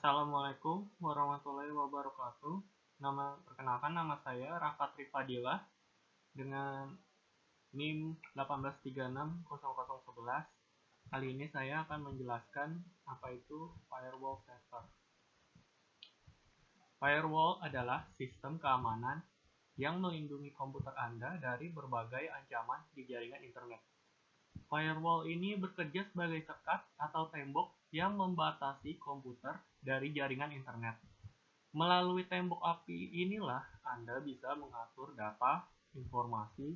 Assalamualaikum warahmatullahi wabarakatuh. Perkenalkan nama saya Rafa Trifadilah dengan NIM 183600011. Kali ini saya akan menjelaskan apa itu firewall server. Firewall adalah sistem keamanan yang melindungi komputer Anda dari berbagai ancaman di jaringan internet. Firewall ini bekerja sebagai sekat atau tembok yang membatasi komputer dari jaringan internet. Melalui tembok api inilah Anda bisa mengatur data, informasi,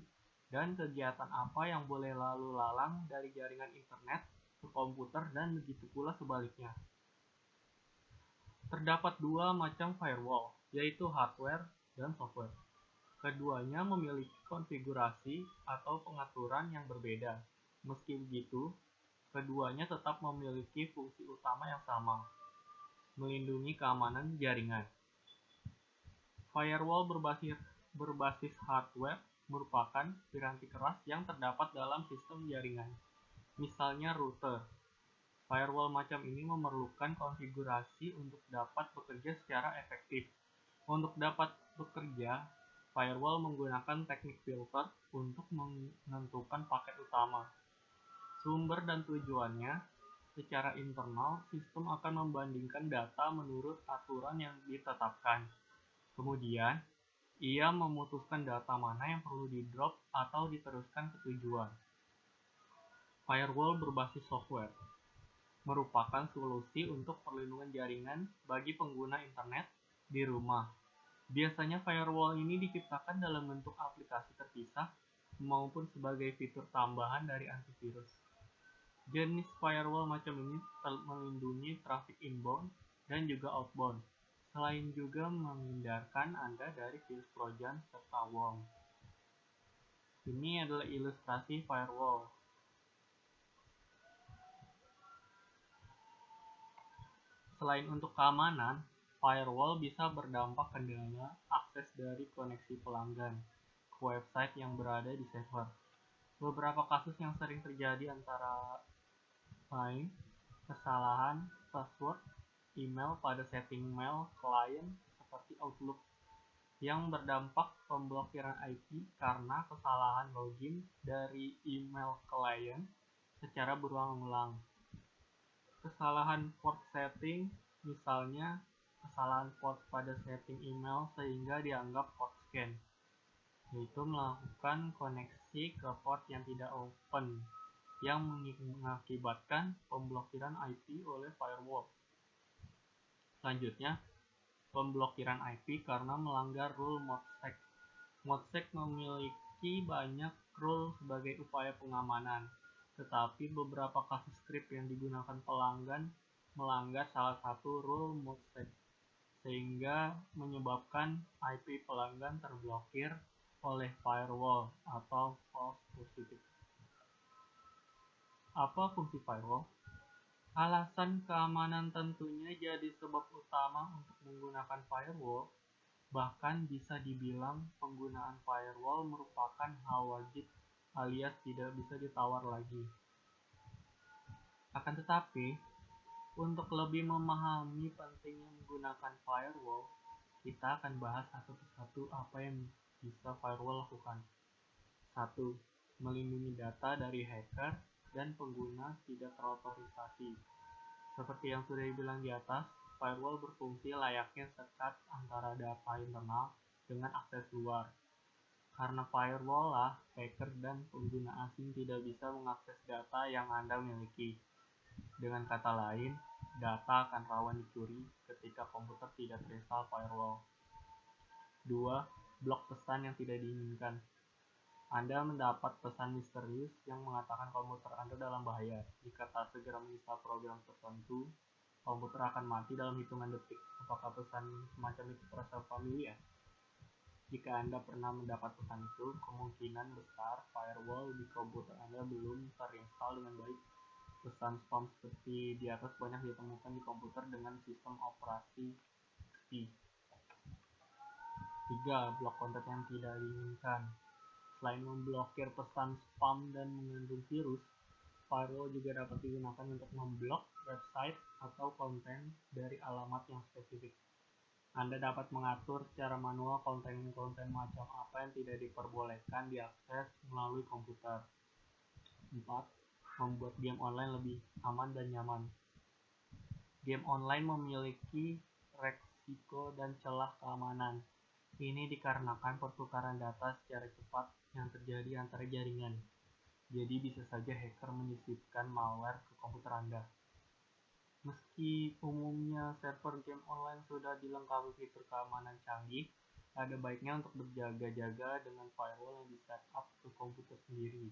dan kegiatan apa yang boleh lalu lalang dari jaringan internet ke komputer dan begitu pula sebaliknya. Terdapat dua macam firewall, yaitu hardware dan software. Keduanya memiliki konfigurasi atau pengaturan yang berbeda. Meski begitu, keduanya tetap memiliki fungsi utama yang sama, melindungi keamanan jaringan. Firewall berbasis hardware merupakan piranti keras yang terdapat dalam sistem jaringan, misalnya router. Firewall macam ini memerlukan konfigurasi untuk dapat bekerja secara efektif. Untuk dapat bekerja, firewall menggunakan teknik filter untuk menentukan paket utama, sumber dan tujuannya. Secara internal, sistem akan membandingkan data menurut aturan yang ditetapkan. Kemudian, ia memutuskan data mana yang perlu di-drop atau diteruskan ke tujuan. Firewall berbasis software merupakan solusi untuk perlindungan jaringan bagi pengguna internet di rumah. Biasanya firewall ini diciptakan dalam bentuk aplikasi terpisah maupun sebagai fitur tambahan dari antivirus. Jenis firewall macam ini melindungi trafik inbound dan juga outbound, selain juga menghindarkan Anda dari virus trojan serta worm. Ini adalah ilustrasi firewall. Selain untuk keamanan, firewall bisa berdampak kendala akses dari koneksi pelanggan ke website yang berada di server. Beberapa kasus yang sering terjadi antara lain kesalahan password email pada setting mail klien seperti Outlook, yang berdampak pemblokiran IP karena kesalahan login dari email klien secara berulang-ulang. Kesalahan port setting, misalnya kesalahan port pada setting email sehingga dianggap port scan, yaitu melakukan koneksi ke port yang tidak open, yang mengakibatkan pemblokiran IP oleh firewall. Selanjutnya, pemblokiran IP karena melanggar rule ModSec. ModSec memiliki banyak rule sebagai upaya pengamanan, tetapi beberapa kasus script yang digunakan pelanggan melanggar salah satu rule ModSec, sehingga menyebabkan IP pelanggan terblokir oleh firewall atau false positive. Apa fungsi firewall? Alasan keamanan tentunya jadi sebab utama untuk menggunakan firewall. Bahkan bisa dibilang penggunaan firewall merupakan hal wajib alias tidak bisa ditawar lagi. Akan tetapi, untuk lebih memahami pentingnya menggunakan firewall, kita akan bahas satu persatu apa yang bisa firewall lakukan. 1. Melindungi data dari hacker dan pengguna tidak terotorisasi. Seperti yang sudah dibilang di atas, firewall berfungsi layaknya sekat antara data internal dengan akses luar. Karena firewall lah, hacker dan pengguna asing tidak bisa mengakses data yang Anda miliki. Dengan kata lain, data akan rawan dicuri ketika komputer tidak terinstall firewall. 2. Blok pesan yang tidak diinginkan. Anda mendapat pesan misterius yang mengatakan komputer Anda dalam bahaya. Jika tak segera menginstal program tertentu, komputer akan mati dalam hitungan detik. Apakah pesan semacam itu terasa familiar? Jika Anda pernah mendapat pesan itu, kemungkinan besar firewall di komputer Anda belum terinstall dengan baik. Pesan spam seperti di atas banyak ditemukan di komputer dengan sistem operasi XP. 3. Blok konten yang tidak diinginkan. Selain memblokir pesan spam dan mengandung virus, firewall juga dapat digunakan untuk memblok website atau konten dari alamat yang spesifik. Anda dapat mengatur secara manual konten-konten macam apa yang tidak diperbolehkan diakses melalui komputer. 4. Membuat game online lebih aman dan nyaman. Game online memiliki resiko dan celah keamanan. Ini dikarenakan pertukaran data secara cepat yang terjadi antara jaringan. Jadi bisa saja hacker menyisipkan malware ke komputer Anda. Meski umumnya server game online sudah dilengkapi fitur keamanan canggih, ada baiknya untuk berjaga-jaga dengan firewall yang di-set up ke komputer sendiri.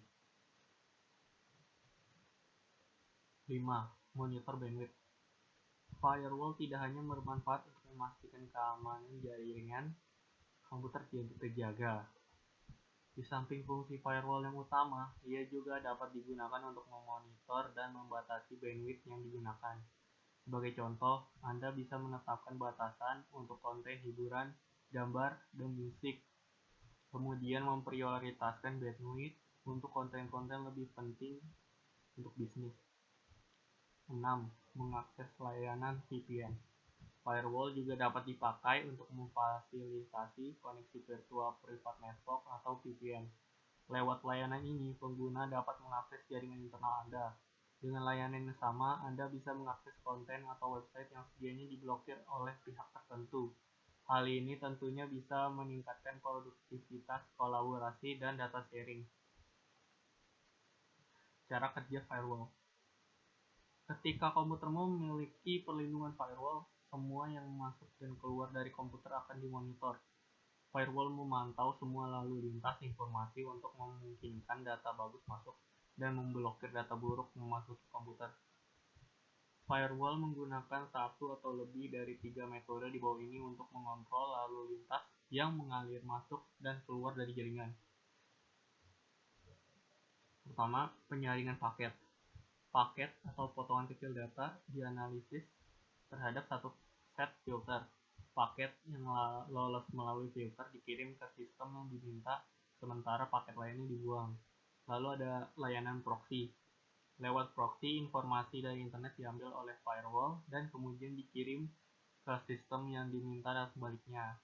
5. Monitor bandwidth. Firewall tidak hanya bermanfaat untuk memastikan keamanan jaringan komputer terjaga. Di samping fungsi firewall yang utama, ia juga dapat digunakan untuk memonitor dan membatasi bandwidth yang digunakan. Sebagai contoh, Anda bisa menetapkan batasan untuk konten hiburan, gambar, dan musik. Kemudian memprioritaskan bandwidth untuk konten-konten lebih penting untuk bisnis. 6. Mengakses layanan VPN. Firewall juga dapat dipakai untuk memfasilitasi koneksi virtual private network atau VPN. Lewat layanan ini, pengguna dapat mengakses jaringan internal Anda. Dengan layanan yang sama, Anda bisa mengakses konten atau website yang sedianya diblokir oleh pihak tertentu. Hal ini tentunya bisa meningkatkan produktivitas, kolaborasi, dan data sharing. Cara kerja firewall. Ketika komputermu memiliki perlindungan firewall, semua yang masuk dan keluar dari komputer akan dimonitor. Firewall memantau semua lalu lintas informasi untuk memungkinkan data bagus masuk dan memblokir data buruk memasuki komputer. Firewall menggunakan satu atau lebih dari 3 metode di bawah ini untuk mengontrol lalu lintas yang mengalir masuk dan keluar dari jaringan. Pertama, penyaringan paket. Paket atau potongan kecil data dianalisis terhadap satu set filter. Paket yang lolos melalui filter dikirim ke sistem yang diminta, sementara paket lainnya dibuang. Lalu ada layanan proxy. Lewat proxy, informasi dari internet diambil oleh firewall dan kemudian dikirim ke sistem yang diminta dan sebaliknya.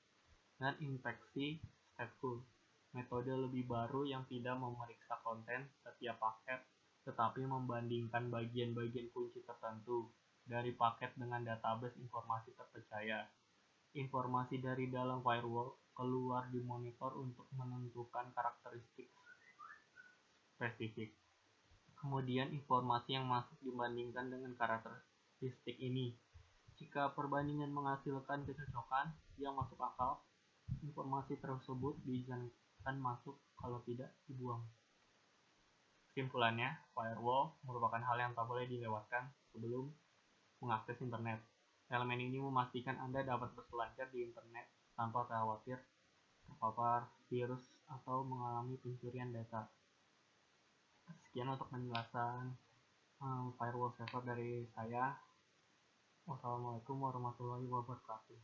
Dan infeksi stateful, metode lebih baru yang tidak memeriksa konten setiap paket, tetapi membandingkan bagian-bagian kunci tertentu dari paket dengan database informasi terpercaya. Informasi dari dalam firewall keluar dimonitor untuk menentukan karakteristik spesifik. Kemudian informasi yang masuk dibandingkan dengan karakteristik ini. Jika perbandingan menghasilkan kecocokan yang masuk akal, informasi tersebut diizinkan masuk, kalau tidak dibuang. Kesimpulannya, firewall merupakan hal yang tak boleh dilewatkan sebelum mengakses internet. Elemen ini memastikan Anda dapat berselancar di internet tanpa khawatir terpapar virus atau mengalami pencurian data. Sekian untuk penjelasan firewall server dari saya. Wassalamualaikum warahmatullahi wabarakatuh.